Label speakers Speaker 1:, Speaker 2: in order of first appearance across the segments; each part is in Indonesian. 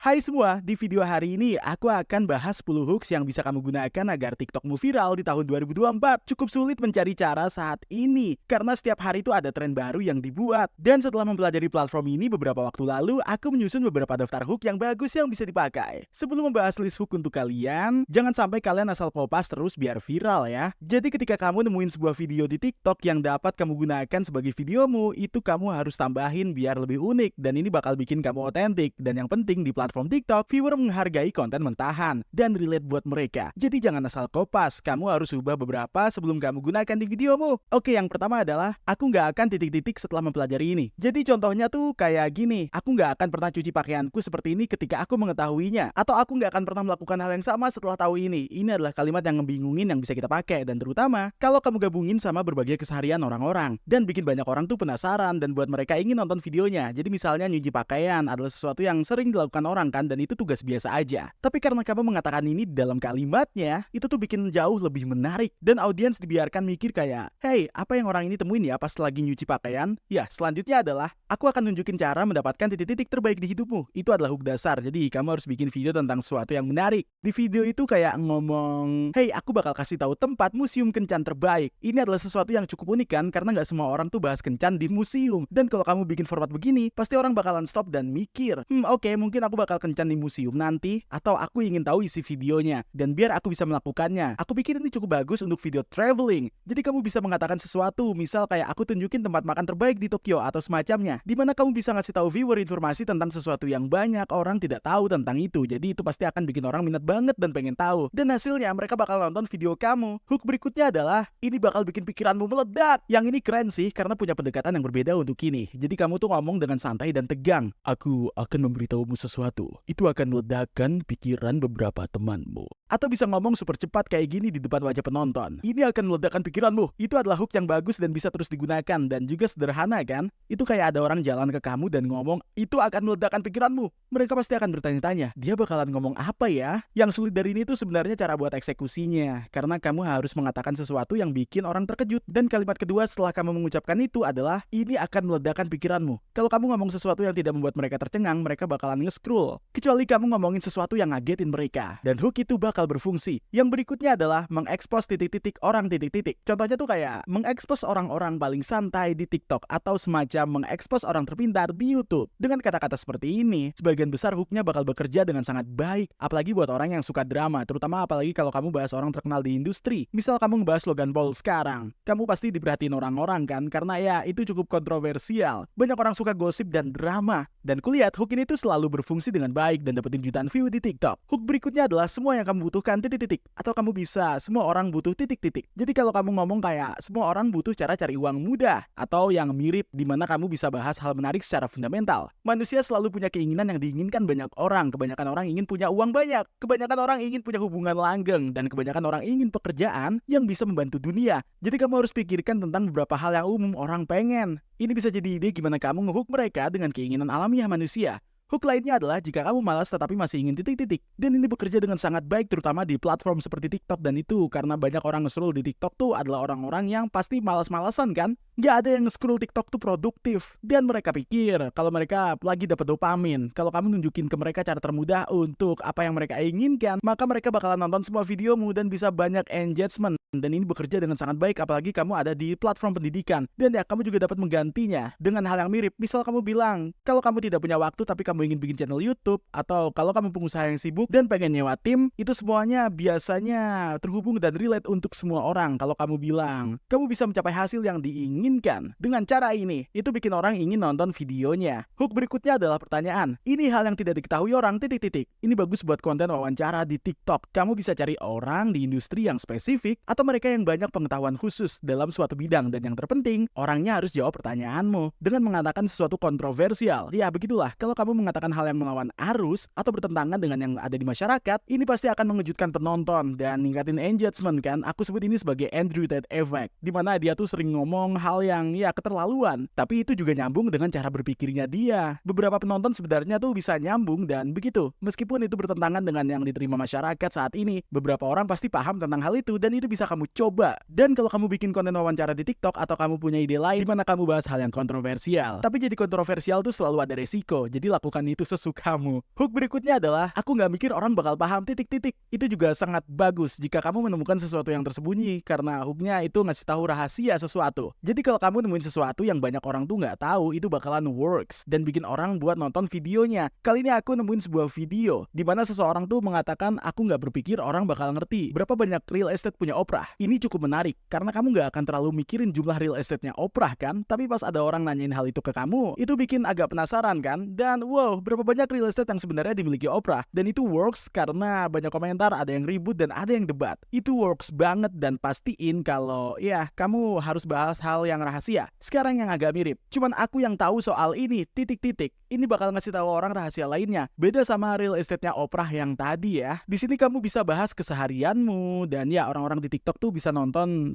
Speaker 1: Hai semua, di video hari ini aku akan bahas 10 hooks yang bisa kamu gunakan agar TikTokmu viral di tahun 2024. Cukup sulit mencari cara saat ini, karena setiap hari itu ada tren baru yang dibuat. Dan setelah mempelajari platform ini beberapa waktu lalu, aku menyusun beberapa daftar hook yang bagus yang bisa dipakai. Sebelum membahas list hook untuk kalian, jangan sampai kalian asal kopas terus biar viral ya. Jadi ketika kamu nemuin sebuah video di TikTok yang dapat kamu gunakan sebagai videomu, itu kamu harus tambahin biar lebih unik, dan ini bakal bikin kamu otentik. Dan yang penting di platform TikTok, viewer menghargai konten mentahan dan relate buat mereka. Jadi jangan asal kopas, kamu harus ubah beberapa sebelum kamu gunakan di videomu. Oke, yang pertama adalah aku nggak akan titik-titik setelah mempelajari ini. Jadi contohnya tuh kayak gini, aku nggak akan pernah cuci pakaianku seperti ini ketika aku mengetahuinya, atau aku nggak akan pernah melakukan hal yang sama setelah tahu ini. Ini adalah kalimat yang ngebingungin yang bisa kita pakai, dan terutama kalau kamu gabungin sama berbagai keseharian orang-orang dan bikin banyak orang tuh penasaran dan buat mereka ingin nonton videonya. Jadi misalnya nyuci pakaian adalah sesuatu yang sering dilakukan orang kan, dan itu tugas biasa aja. Tapi karena kamu mengatakan ini di dalam kalimatnya, itu tuh bikin jauh lebih menarik, dan audiens dibiarkan mikir kayak, hey, apa yang orang ini temuin ya pas lagi nyuci pakaian? Ya, selanjutnya adalah aku akan nunjukin cara mendapatkan titik-titik terbaik di hidupmu. Itu adalah hook dasar. Jadi kamu harus bikin video tentang sesuatu yang menarik. Di video itu kayak ngomong, hey, aku bakal kasih tahu tempat museum kencan terbaik. Ini adalah sesuatu yang cukup unik kan, karena nggak semua orang tuh bahas kencan di museum. Dan kalau kamu bikin format begini, pasti orang bakalan stop dan mikir, oke, mungkin aku bakal kencan di museum nanti, atau aku ingin tahu isi videonya, dan biar aku bisa melakukannya. Aku pikir ini cukup bagus untuk video traveling. Jadi kamu bisa mengatakan sesuatu, misal kayak aku tunjukin tempat makan terbaik di Tokyo atau semacamnya, dimana kamu bisa ngasih tahu viewer informasi tentang sesuatu yang banyak orang tidak tahu tentang itu. Jadi itu pasti akan bikin orang minat banget dan pengen tahu. Dan hasilnya mereka bakal nonton video kamu. Hook berikutnya adalah ini bakal bikin pikiranmu meledak. Yang ini keren sih karena punya pendekatan yang berbeda untuk ini. Jadi kamu tuh ngomong dengan santai dan tegang. Aku akan memberitahumu sesuatu. Itu akan meledakkan pikiran beberapa temanmu. Atau bisa ngomong super cepat kayak gini di depan wajah penonton. Ini akan meledakkan pikiranmu. Itu adalah hook yang bagus dan bisa terus digunakan, dan juga sederhana kan? Itu kayak ada orang jalan ke kamu dan ngomong, itu akan meledakkan pikiranmu. Mereka pasti akan bertanya-tanya, dia bakalan ngomong apa ya? Yang sulit dari ini tuh sebenarnya cara buat eksekusinya. Karena kamu harus mengatakan sesuatu yang bikin orang terkejut. Dan kalimat kedua setelah kamu mengucapkan itu adalah, ini akan meledakkan pikiranmu. Kalau kamu ngomong sesuatu yang tidak membuat mereka tercengang, mereka bakalan nge-scroll. Kecuali kamu ngomongin sesuatu yang ngagetin mereka. Dan hook itu bakal berfungsi. Yang berikutnya adalah mengekspos titik-titik orang titik-titik. Contohnya tuh kayak mengekspos orang-orang paling santai di TikTok, atau semacam mengekspos orang terpintar di YouTube. Dengan kata-kata seperti ini, sebagian besar hooknya bakal bekerja dengan sangat baik. Apalagi buat orang yang suka drama, terutama apalagi kalau kamu bahas orang terkenal di industri. Misal kamu ngebahas Logan Paul sekarang, kamu pasti diperhatiin orang-orang kan, karena ya itu cukup kontroversial. Banyak orang suka gosip dan drama. Dan kulihat hook ini tuh selalu berfungsi dengan baik dan dapetin jutaan view di TikTok. Hook berikutnya adalah semua yang kamu butuhkan titik-titik, atau kamu bisa semua orang butuh titik-titik. Jadi kalau kamu ngomong kayak semua orang butuh cara cari uang mudah, atau yang mirip dimana kamu bisa bahas hal menarik secara fundamental. Manusia selalu punya keinginan yang diinginkan banyak orang. Kebanyakan orang ingin punya uang banyak, kebanyakan orang ingin punya hubungan langgeng, dan kebanyakan orang ingin pekerjaan yang bisa membantu dunia. Jadi kamu harus pikirkan tentang beberapa hal yang umum orang pengen. Ini bisa jadi ide gimana kamu ngehook mereka dengan keinginan alamiah manusia. Hook lainnya adalah jika kamu malas tetapi masih ingin titik-titik. Dan ini bekerja dengan sangat baik terutama di platform seperti TikTok, dan itu karena banyak orang nge-scroll di TikTok tuh adalah orang-orang yang pasti malas-malasan kan? Nggak ada yang nge-scroll TikTok tuh produktif. Dan mereka pikir kalau mereka lagi dapat dopamin. Kalau kamu nunjukin ke mereka cara termudah untuk apa yang mereka inginkan, maka mereka bakalan nonton semua videomu dan bisa banyak engagement. Dan ini bekerja dengan sangat baik apalagi kamu ada di platform pendidikan. Dan ya kamu juga dapat menggantinya dengan hal yang mirip. Misal kamu bilang, kalau kamu tidak punya waktu tapi kamu ingin bikin channel YouTube, atau kalau kamu pengusaha yang sibuk dan pengen nyewa tim, itu semuanya biasanya terhubung dan relate untuk semua orang. Kalau kamu bilang, kamu bisa mencapai hasil yang diinginkan dengan cara ini, itu bikin orang ingin nonton videonya. Hook berikutnya adalah pertanyaan. Ini hal yang tidak diketahui orang titik-titik. Ini bagus buat konten wawancara di TikTok. Kamu bisa cari orang di industri yang spesifik, atau mereka yang banyak pengetahuan khusus dalam suatu bidang, dan yang terpenting, orangnya harus jawab pertanyaanmu dengan mengatakan sesuatu kontroversial. Ya begitulah, kalau kamu mengatakan hal yang melawan arus atau bertentangan dengan yang ada di masyarakat, ini pasti akan mengejutkan penonton dan ningkatin engagement kan. Aku sebut ini sebagai Andrew Tate Effect, dimana dia tuh sering ngomong hal yang ya keterlaluan, tapi itu juga nyambung dengan cara berpikirnya dia. Beberapa penonton sebenarnya tuh bisa nyambung dan begitu. Meskipun itu bertentangan dengan yang diterima masyarakat saat ini, beberapa orang pasti paham tentang hal itu, dan itu bisa kamu coba. Dan kalau kamu bikin konten wawancara di TikTok, atau kamu punya ide lain di mana kamu bahas hal yang kontroversial, tapi jadi kontroversial tuh selalu ada resiko. Jadi lakukan melakukan itu sesukamu. Hook berikutnya adalah aku nggak mikir orang bakal paham titik-titik. Itu juga sangat bagus jika kamu menemukan sesuatu yang tersembunyi karena hooknya itu ngasih tahu rahasia sesuatu. Jadi kalau kamu nemuin sesuatu yang banyak orang tuh nggak tahu, itu bakalan works dan bikin orang buat nonton videonya. Kali ini aku nemuin sebuah video di mana seseorang tuh mengatakan aku nggak berpikir orang bakal ngerti berapa banyak real estate punya Oprah. Ini cukup menarik karena kamu nggak akan terlalu mikirin jumlah real estate-nya Oprah kan, tapi pas ada orang nanyain hal itu ke kamu, itu bikin agak penasaran kan? Dan wow, berapa banyak real estate yang sebenarnya dimiliki Oprah? Dan itu works karena banyak komentar, ada yang ribut dan ada yang debat. Itu works banget dan pastiin kalau ya kamu harus bahas hal yang rahasia. Sekarang yang agak mirip, cuman aku yang tahu soal ini, titik-titik. Ini bakal ngasih tahu orang rahasia lainnya. Beda sama real estate-nya Oprah yang tadi ya. Di sini kamu bisa bahas keseharianmu dan ya orang-orang di TikTok tuh bisa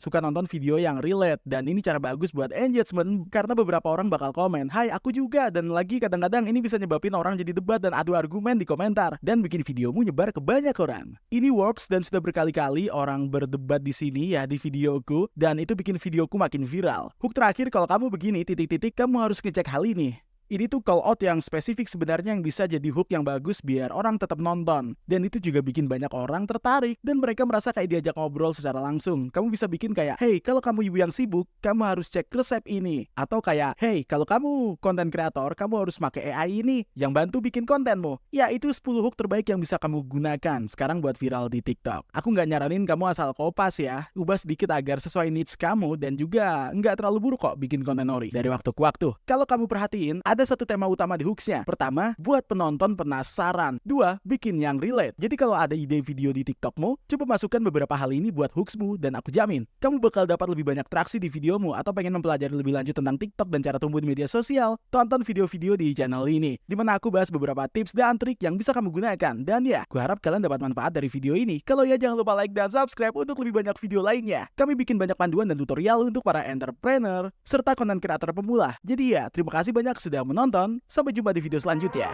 Speaker 1: suka nonton video yang relate dan ini cara bagus buat engagement karena beberapa orang bakal komen, "Hai, aku juga." Dan lagi kadang-kadang ini bisa nyebabin orang jadi debat dan adu argumen di komentar dan bikin videomu nyebar ke banyak orang. Ini works dan sudah berkali-kali orang berdebat di sini ya di videoku dan itu bikin videoku makin viral. Hook terakhir kalau kamu begini titik-titik kamu harus ngecek hal ini. Ini tuh call out yang spesifik sebenarnya yang bisa jadi hook yang bagus biar orang tetap nonton. Dan itu juga bikin banyak orang tertarik dan mereka merasa kayak diajak ngobrol secara langsung. Kamu bisa bikin kayak, "Hey, kalau kamu ibu yang sibuk, kamu harus cek resep ini." Atau kayak, "Hey, kalau kamu konten kreator, kamu harus pakai AI ini yang bantu bikin kontenmu." Ya, itu 10 hook terbaik yang bisa kamu gunakan sekarang buat viral di TikTok. Aku nggak nyaranin kamu asal kopas ya. Ubah sedikit agar sesuai needs kamu dan juga nggak terlalu buruk kok bikin konten ori dari waktu ke waktu. Kalau kamu perhatiin, ada satu tema utama di hooksnya. Pertama, buat penonton penasaran. Dua, bikin yang relate. Jadi kalau ada ide video di TikTokmu, coba masukkan beberapa hal ini buat hooksmu dan aku jamin, kamu bakal dapat lebih banyak traksi di videomu atau pengen mempelajari lebih lanjut tentang TikTok dan cara tumbuh di media sosial, tonton video-video di channel ini, di mana aku bahas beberapa tips dan trik yang bisa kamu gunakan. Dan ya, aku harap kalian dapat manfaat dari video ini. Kalau ya, jangan lupa like dan subscribe untuk lebih banyak video lainnya. Kami bikin banyak panduan dan tutorial untuk para entrepreneur serta konten kreator pemula. Jadi ya, terima kasih banyak sudah menonton. Sampai jumpa di video selanjutnya.